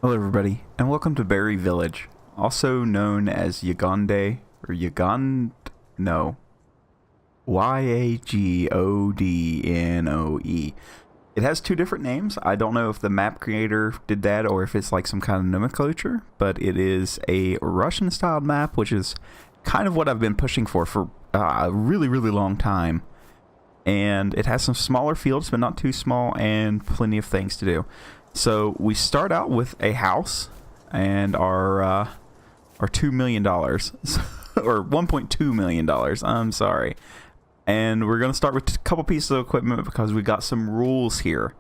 Hello everybody, and welcome to Berry Village, also known as Yagodnoe, or Yagodnoe. Yagodnoe. It has two different names. I don't know if the map creator did that or if it's like some kind of nomenclature, but it is a Russian-styled map, which is kind of what I've been pushing for a really, really long time. And it has some smaller fields, but not too small, and plenty of things to do. So we start out with a house and our $2 million, or $1.2 million. I'm sorry. And we're going to start with a couple pieces of equipment because we got some rules here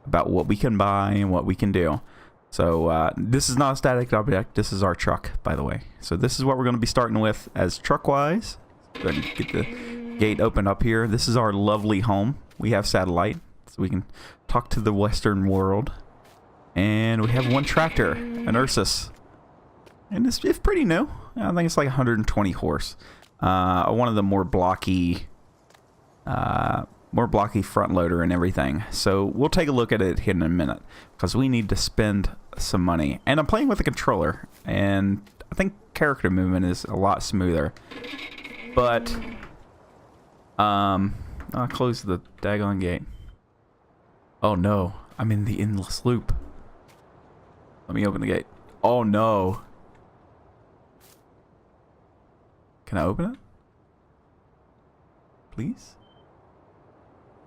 about what we can buy and what we can do. So this is not a static object. This is our truck, by the way. So this is what we're going to be starting with as truck-wise. Go ahead and get the gate opened up here. This is our lovely home. We have satellite, so we can talk to the Western world. And we have one tractor, an Ursus. And it's pretty new. I think it's like 120 horse. One of the more blocky front loader and everything. So we'll take a look at it here in a minute because we need to spend some money. And I'm playing with a controller, and I think character movement is a lot smoother. But I'll close the daggone gate. Oh no, I'm in the endless loop. Let me open the gate. Oh no. Can I open it? Please?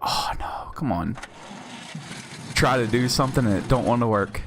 Oh no, come on. Try to do something and it don't want to work.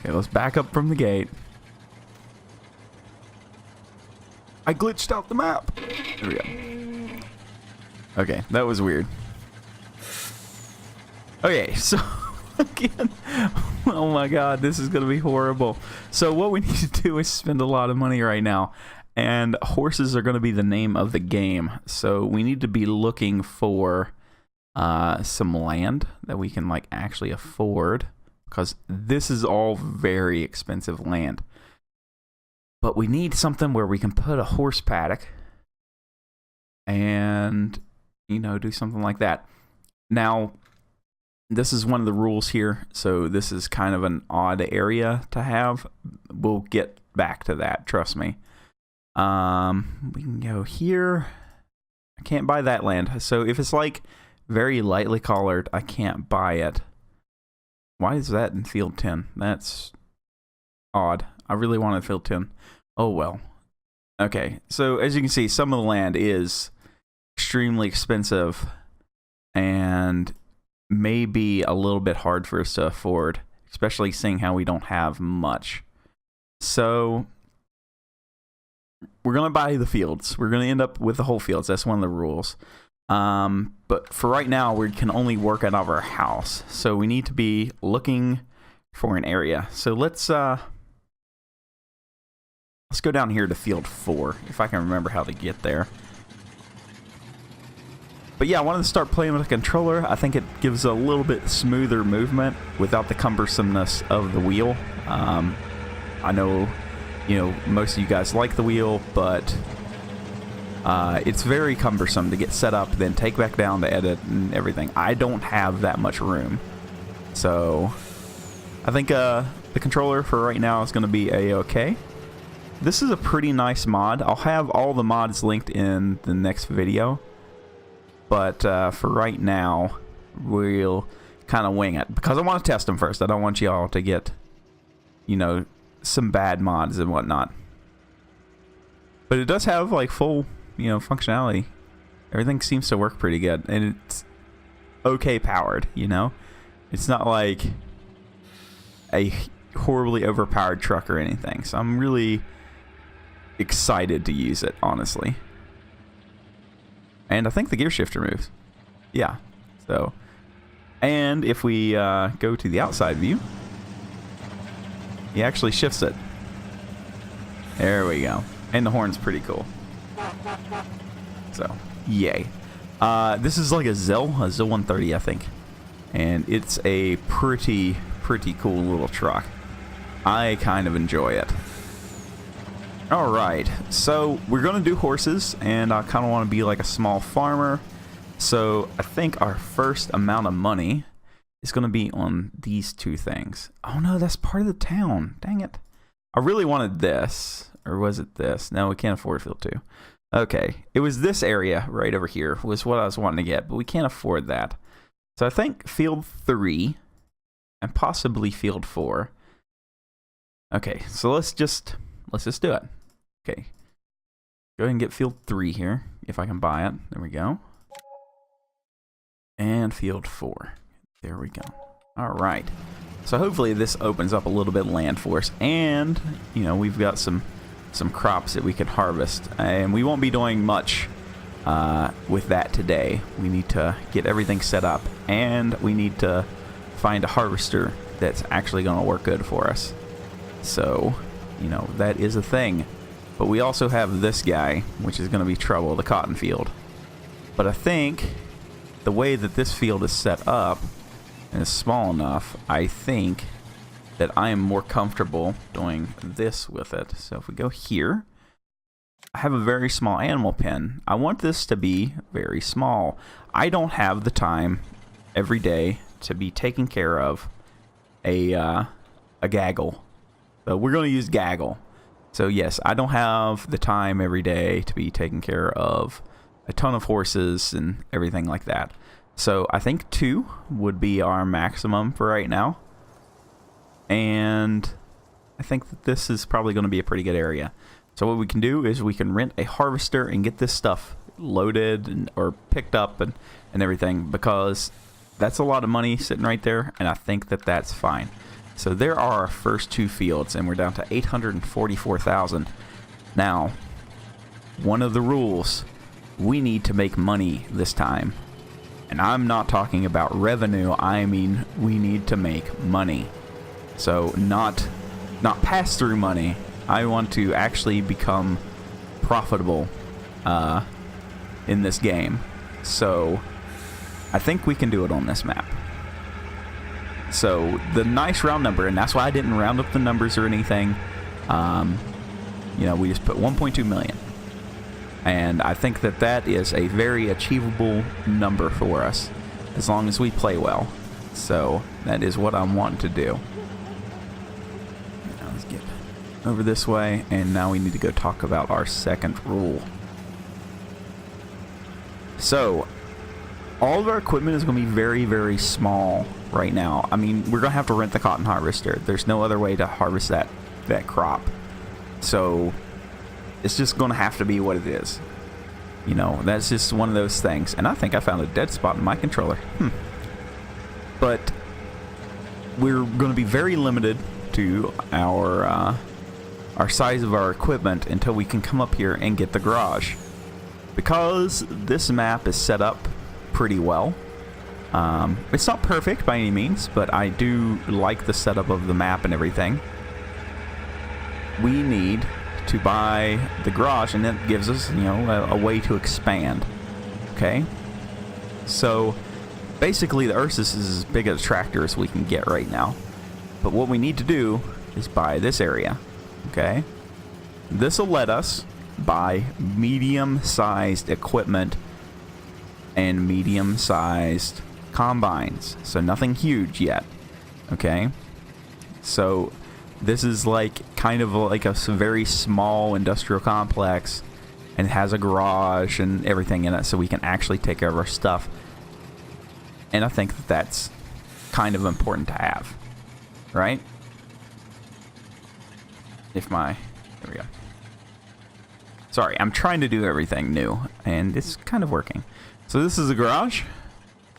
Okay, let's back up from the gate. I glitched out the map. There we go. Okay, that was weird. Okay, so again, oh my god, this is gonna be horrible. So what we need to do is spend a lot of money right now, and horses are gonna be the name of the game. So we need to be looking for some land that we can like actually afford, because this is all very expensive land. But we need something where we can put a horse paddock and, you know, do something like that. Now, this is one of the rules here, so this is kind of an odd area to have. We'll get back to that, trust me. We can go here. I can't buy that land. So if it's like very lightly colored, I can't buy it. Why is that in field 10? That's odd. I really wanted field 10. Oh well. Okay, so as you can see, some of the land is extremely expensive and may be a little bit hard for us to afford, especially seeing how we don't have much. So we're going to buy the fields. We're going to end up with the whole fields. That's one of the rules. But for right now, we can only work out of our house. So we need to be looking for an area. So let's go down here to field 4, if I can remember how to get there. But yeah, I wanted to start playing with a controller. I think it gives a little bit smoother movement without the cumbersomeness of the wheel. I know, you know, most of you guys like the wheel, but it's very cumbersome to get set up, then take back down to edit and everything. I don't have that much room. So I think the controller for right now is going to be a-okay. This is a pretty nice mod. I'll have all the mods linked in the next video. But for right now, we'll kind of wing it. Because I want to test them first. I don't want y'all to get, you know, some bad mods and whatnot. But it does have, like, full, you know, functionality. Everything seems to work pretty good. And it's okay powered, you know? It's not like a horribly overpowered truck or anything. So I'm really excited to use it, honestly. And I think the gear shifter moves. Yeah. So, and if we go to the outside view, he actually shifts it. There we go. And the horn's pretty cool. So, yay. This is like a Zell 130, I think. And it's a pretty cool little truck. I kind of enjoy it. Alright, so we're going to do horses, and I kind of want to be like a small farmer. So I think our first amount of money is going to be on these two things. Oh no, that's part of the town. Dang it. I really wanted this. Or was it this? No, we can't afford field 2. Okay. It was this area right over here was what I was wanting to get, but we can't afford that. So I think field 3 and possibly field 4. Okay, so let's just do it. Okay. Go ahead and get field 3 here, if I can buy it. There we go. And field 4. There we go. All right. So hopefully this opens up a little bit of land for us. And, you know, we've got some crops that we can harvest. And we won't be doing much with that today. We need to get everything set up. And we need to find a harvester that's actually going to work good for us. So, you know, that is a thing. But we also have this guy, which is going to be trouble, the cotton field. But I think the way that this field is set up and is small enough, I think that I am more comfortable doing this with it. So if we go here, I have a very small animal pen. I want this to be very small. I don't have the time every day to be taking care of a gaggle. So we're going to use gaggle. So yes, I don't have the time every day to be taking care of a ton of horses and everything like that. So I think 2 would be our maximum for right now. And I think that this is probably going to be a pretty good area. So what we can do is we can rent a harvester and get this stuff loaded or picked up and everything, because that's a lot of money sitting right there, and I think that that's fine. So there are our first 2 fields, and we're down to 844,000. Now, one of the rules, we need to make money this time. And I'm not talking about revenue, I mean we need to make money. So not pass-through money. I want to actually become profitable in this game. So I think we can do it on this map. So the nice round number, and that's why I didn't round up the numbers or anything. You know, we just put 1.2 million. And I think that that is a very achievable number for us, as long as we play well. So that is what I'm wanting to do. Now let's get over this way, and now we need to go talk about our second rule. So all of our equipment is going to be very, very small right now. I mean, we're going to have to rent the cotton harvester. There's no other way to harvest that crop. So it's just going to have to be what it is. You know, that's just one of those things. And I think I found a dead spot in my controller. But we're going to be very limited to our size of our equipment until we can come up here and get the garage. Because this map is set up pretty well. It's not perfect by any means, but I do like the setup of the map and everything. We need to buy the garage, and that gives us, you know, a way to expand. Okay? So basically the Ursus is as big a tractor as we can get right now. But what we need to do is buy this area. Okay? This will let us buy medium-sized equipment and medium-sized combines. So nothing huge yet. Okay? So this is like kind of like a very small industrial complex, and it has a garage and everything in it, so we can actually take care of our stuff. And I think that that's kind of important to have, right? There we go. Sorry, I'm trying to do everything new, and it's kind of working. So this is a garage.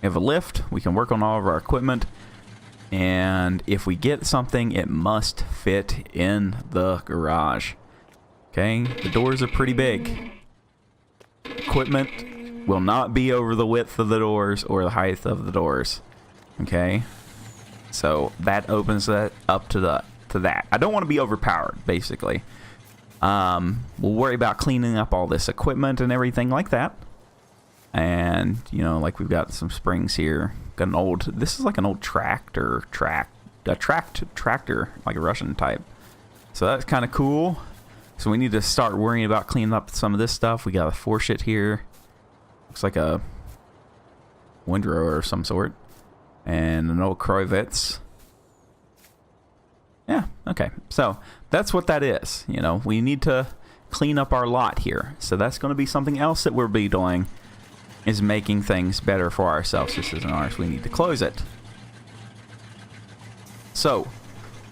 We have a lift. We can work on all of our equipment. And if we get something, it must fit in the garage. Okay, the doors are pretty big. Equipment will not be over the width of the doors or the height of the doors. Okay, so that opens that up to that. I don't want to be overpowered, basically. We'll worry about cleaning up all this equipment and everything like that. And, you know, like we've got some springs here. Got an old, this is like an old tractor, like a Russian type. So that's kind of cool. So we need to start worrying about cleaning up some of this stuff. We got a foreshit here. Looks like a windrow of some sort. And an old Krojvitz. Yeah, okay. So that's what that is. You know, we need to clean up our lot here. So that's going to be something else that we'll be doing, is making things better for ourselves. This isn't ours. We need to close it. So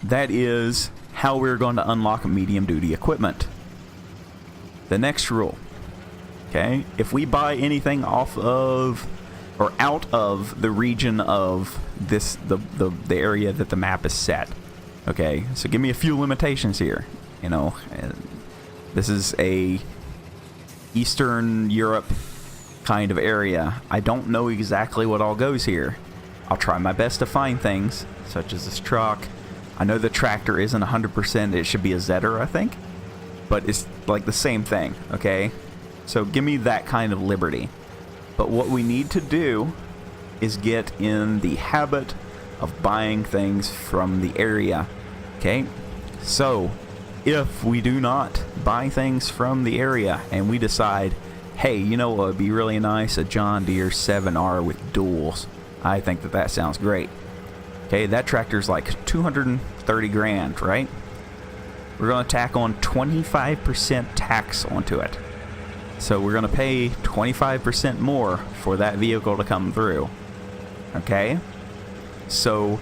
that is how we're going to unlock medium duty equipment. The next rule. Okay, if we buy anything off of or out of the region of this the area that the map is set. Okay, so give me a few limitations here. You know, this is a Eastern Europe kind of area. I don't know exactly what all goes here. I'll try my best to find things, such as this truck. I know the tractor isn't 100%. It should be a Zetter, I think. But it's like the same thing, okay? So give me that kind of liberty. But what we need to do is get in the habit of buying things from the area, okay? So if we do not buy things from the area and we decide, hey, you know what would be really nice? A John Deere 7R with duals. I think that that sounds great. Okay, that tractor's like 230 grand, right? We're going to tack on 25% tax onto it. So we're going to pay 25% more for that vehicle to come through. Okay? So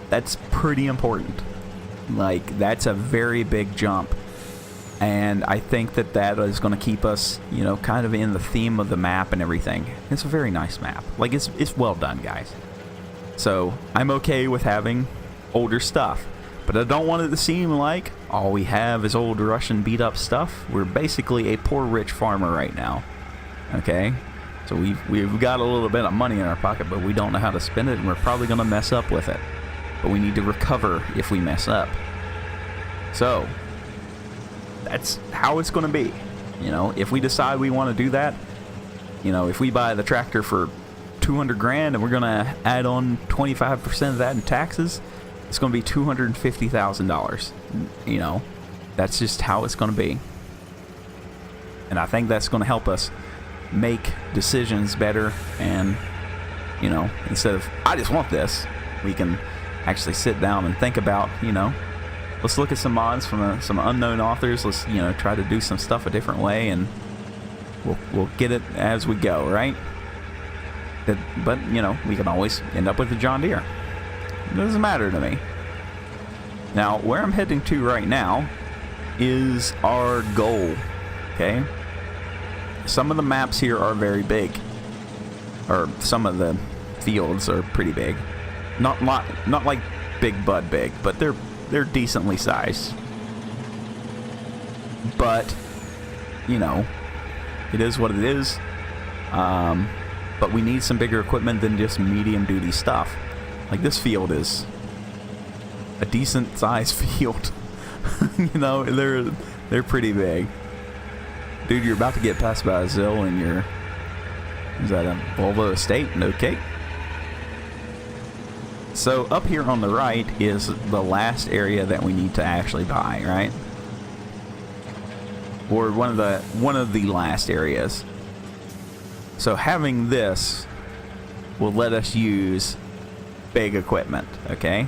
that's pretty important. Like, that's a very big jump. And I think that that is going to keep us, you know, kind of in the theme of the map and everything. It's a very nice map. Like, it's well done, guys. So I'm okay with having older stuff. But I don't want it to seem like all we have is old Russian beat-up stuff. We're basically a poor rich farmer right now. Okay? So we've got a little bit of money in our pocket, but we don't know how to spend it, and we're probably going to mess up with it. But we need to recover if we mess up. So that's how it's going to be. You know, if we decide we want to do that, you know, if we buy the tractor for 200 grand and we're going to add on 25% of that in taxes, it's going to be $250,000. You know, that's just how it's going to be. And I think that's going to help us make decisions better. And, you know, instead of, I just want this, we can actually sit down and think about, you know, let's look at some mods from some unknown authors. Let's, you know, try to do some stuff a different way, and we'll get it as we go, right? But, you know, we can always end up with a John Deere. It doesn't matter to me. Now, where I'm heading to right now is our goal, okay? Some of the maps here are very big, or some of the fields are pretty big. Not like Big Bud big, but they're decently sized. But, you know, it is what it is. But we need some bigger equipment than just medium duty stuff. Like, this field is a decent sized field. You know, they're pretty big. Dude, you're about to get passed by a Zill in your, is that a Volvo Estate? Okay. So up here on the right is the last area that we need to actually buy, right? Or one of the last areas. So having this will let us use big equipment, okay?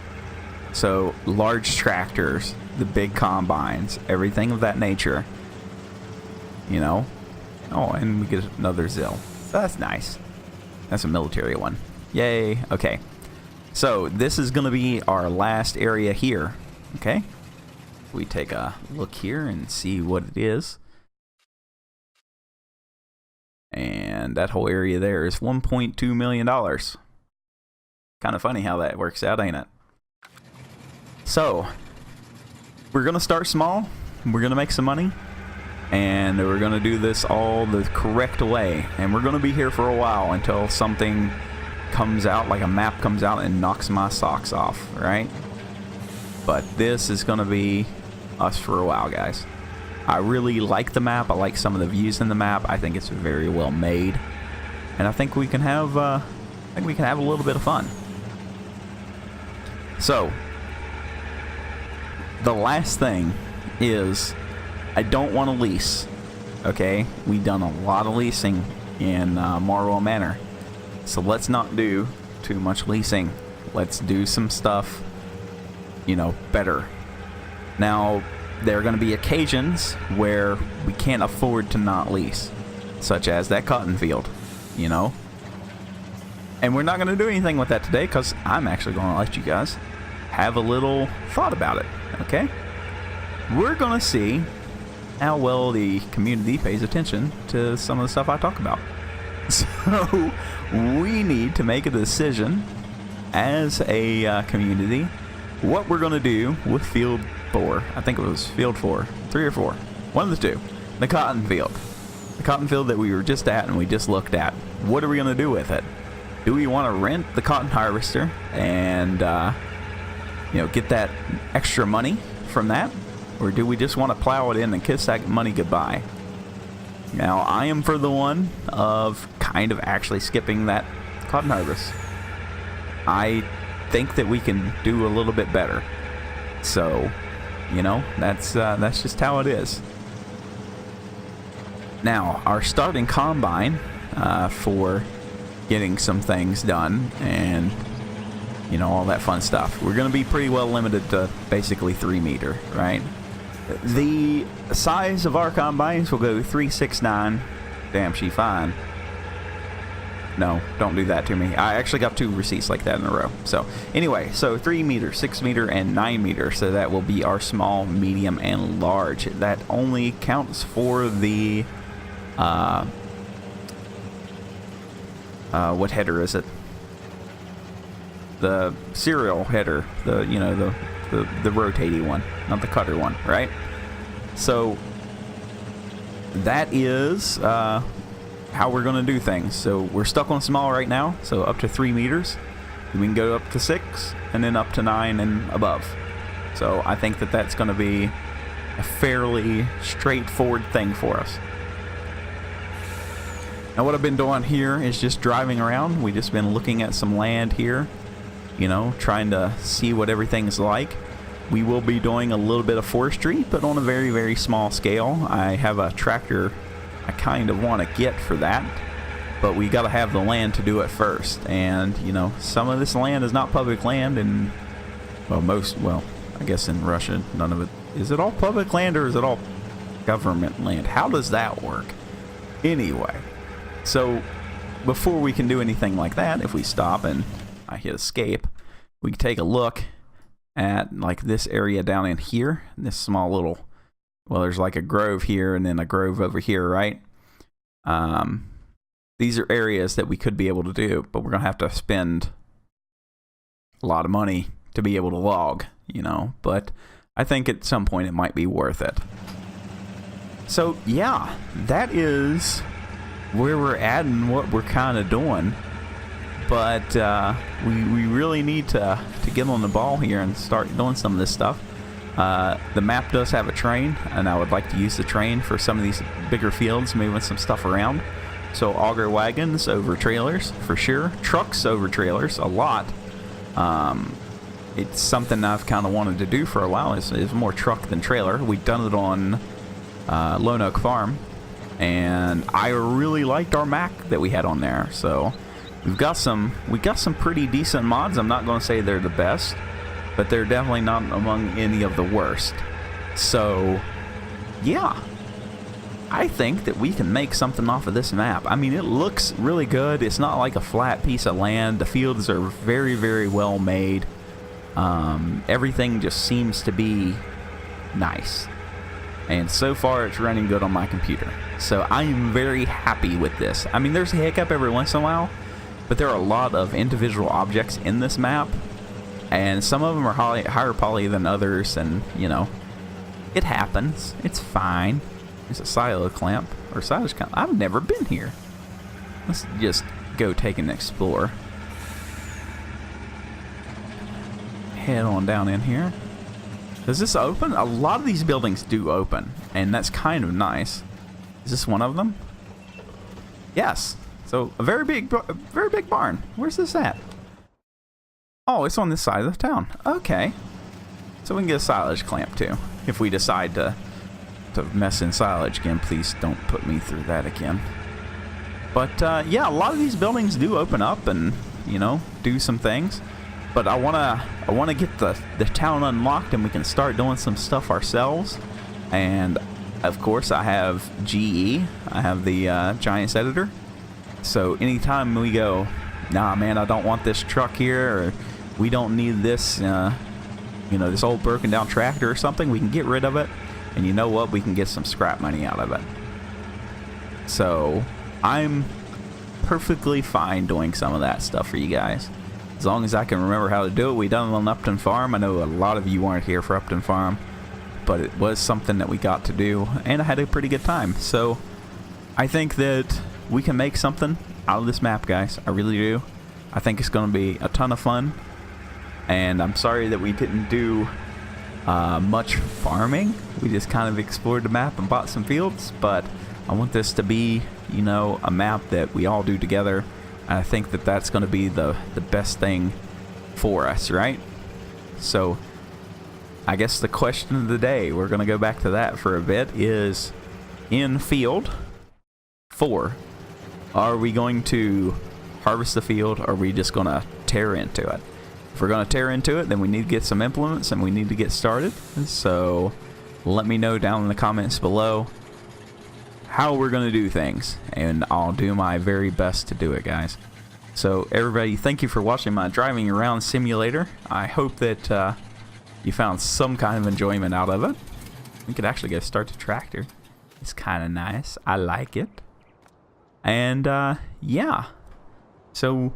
So large tractors, the big combines, everything of that nature, you know? Oh, and we get another Zill. So that's nice. That's a military one. Yay. Okay. So this is going to be our last area here, okay? We take a look here and see what it is. And that whole area there is $1.2 million. Kind of funny how that works out, ain't it? So, we're going to start small. We're going to make some money. And we're going to do this all the correct way. And we're going to be here for a while until something comes out, like a map comes out and knocks my socks off, right? But this is going to be us for a while, guys. I really like the map. I like some of the views in the map. I think it's very well made, and I think we can have a little bit of fun. So, the last thing is, I don't want to lease. Okay, we've done a lot of leasing in Marwell Manor, so let's not do too much leasing. Let's do some stuff, you know, better. Now, there are going to be occasions where we can't afford to not lease, such as that cotton field, you know. And we're not going to do anything with that today because I'm actually going to let you guys have a little thought about it, okay? We're going to see how well the community pays attention to some of the stuff I talk about. So we need to make a decision as a community what we're going to do with field 4. I think it was field 4, 3 or 4, one of the two. The cotton field that we were just at and we just looked at. What are we going to do with it? Do we want to rent the cotton harvester and you know, get that extra money from that, or do we just want to plow it in and kiss that money goodbye? Now, I am for the one of kind of actually skipping that cotton harvest. I think that we can do a little bit better. So, you know, that's just how it is. Now, our starting combine for getting some things done and, you know, all that fun stuff. We're going to be pretty well limited to basically 3 meter, right? The size of our combines will go 369. Damn, she fine. No, don't do that to me. I actually got 2 receipts like that in a row. So anyway, so 3 meter, 6 meter, and 9 meter. So that will be our small, medium, and large. That only counts for the what header is it? The serial header. The, you know, the rotating one, not the cutter one, right? So that is how we're going to do things. So we're stuck on small right now, so up to 3 meters. We can go up to 6 and then up to 9 and above. So I think that that's going to be a fairly straightforward thing for us. Now what I've been doing here is just driving around. We've just been looking at some land here, you know, trying to see what everything's like. We will be doing a little bit of forestry, but on a very, very small scale. I have a tractor I kind of want to get for that, but we got to have the land to do it first. And, you know, some of this land is not public land, and, well, I guess in Russia, none of it. Is it all public land or is it all government land? How does that work? Anyway, so before we can do anything like that, if we stop and I hit escape, we can take a look at like this area down in here, this small little, well, there's like a grove here and then a grove over here, right? These are areas that we could be able to do, but we're gonna have to spend a lot of money to be able to log, you know, but I think at some point it might be worth it. So yeah, that is where we're at and what we're kind of doing. But we really need to get on the ball here and start doing some of this stuff. The map does have a train, and I would like to use the train for some of these bigger fields, moving some stuff around. So auger wagons over trailers, for sure. Trucks over trailers, a lot. It's something I've kind of wanted to do for a while. It's more truck than trailer. We've done it on Lone Oak Farm, and I really liked our Mac that we had on there. So we got some pretty decent mods. I'm not going to say they're the best, but they're definitely not among any of the worst. So yeah, I think that we can make something off of this map. I mean, it looks really good. It's not like a flat piece of land. The fields are very, very well made. Everything just seems to be nice. And so far it's running good on my computer. So I am very happy with this. I mean, there's a hiccup every once in a while, but there are a lot of individual objects in this map, and some of them are higher poly than others, and, you know, it happens. It's fine. There's a silo clamp, or silage clamp. I've never been here. Let's just go take an explore. Head on down in here. Does this open? A lot of these buildings do open, and that's kind of nice. Is this one of them? Yes. So a very big barn. Where's this at? Oh, it's on this side of the town. Okay. So we can get a silage clamp too. If we decide to mess in silage again, please don't put me through that again. But yeah, a lot of these buildings do open up, and, you know, do some things. But I wanna get the town unlocked, and we can start doing some stuff ourselves. And of course, I have GE. I have the Giants editor. So anytime we go, nah, man, I don't want this truck here, or we don't need this, this old broken down tractor or something, we can get rid of it. And you know what? We can get some scrap money out of it. So I'm perfectly fine doing some of that stuff for you guys. As long as I can remember how to do it. We done it on Upton Farm. I know a lot of you weren't here for Upton Farm, but it was something that we got to do, and I had a pretty good time. So I think that we can make something out of this map, guys. I really do. I think it's going to be a ton of fun, and I'm sorry that we didn't do much farming. We just kind of explored the map and bought some fields, but I want this to be, a map that we all do together. And I think that that's going to be the best thing for us, right? So I guess the question of the day, we're going to go back to that for a bit, is in field 4, are we going to harvest the field, or are we just going to tear into it? If we're going to tear into it, then we need to get some implements and we need to get started. So let me know down in the comments below how we're going to do things, and I'll do my very best to do it, guys. So everybody, thank you for watching my driving around simulator. I hope that you found some kind of enjoyment out of it. We could actually go start the tractor. It's kind of nice. I like it. And yeah, so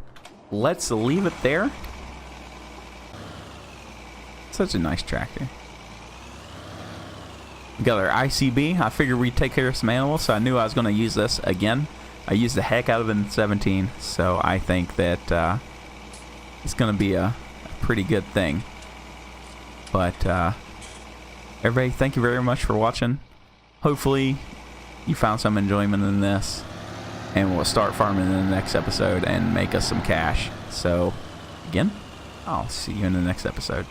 let's leave it there. Such a nice tractor. We got our ICB. I figured we'd take care of some animals, so I knew I was going to use this again. I used the heck out of it in 17, so I think that it's going to be a pretty good thing. But everybody, thank you very much for watching. Hopefully you found some enjoyment in this, and we'll start farming in the next episode and make us some cash. So again, I'll see you in the next episode.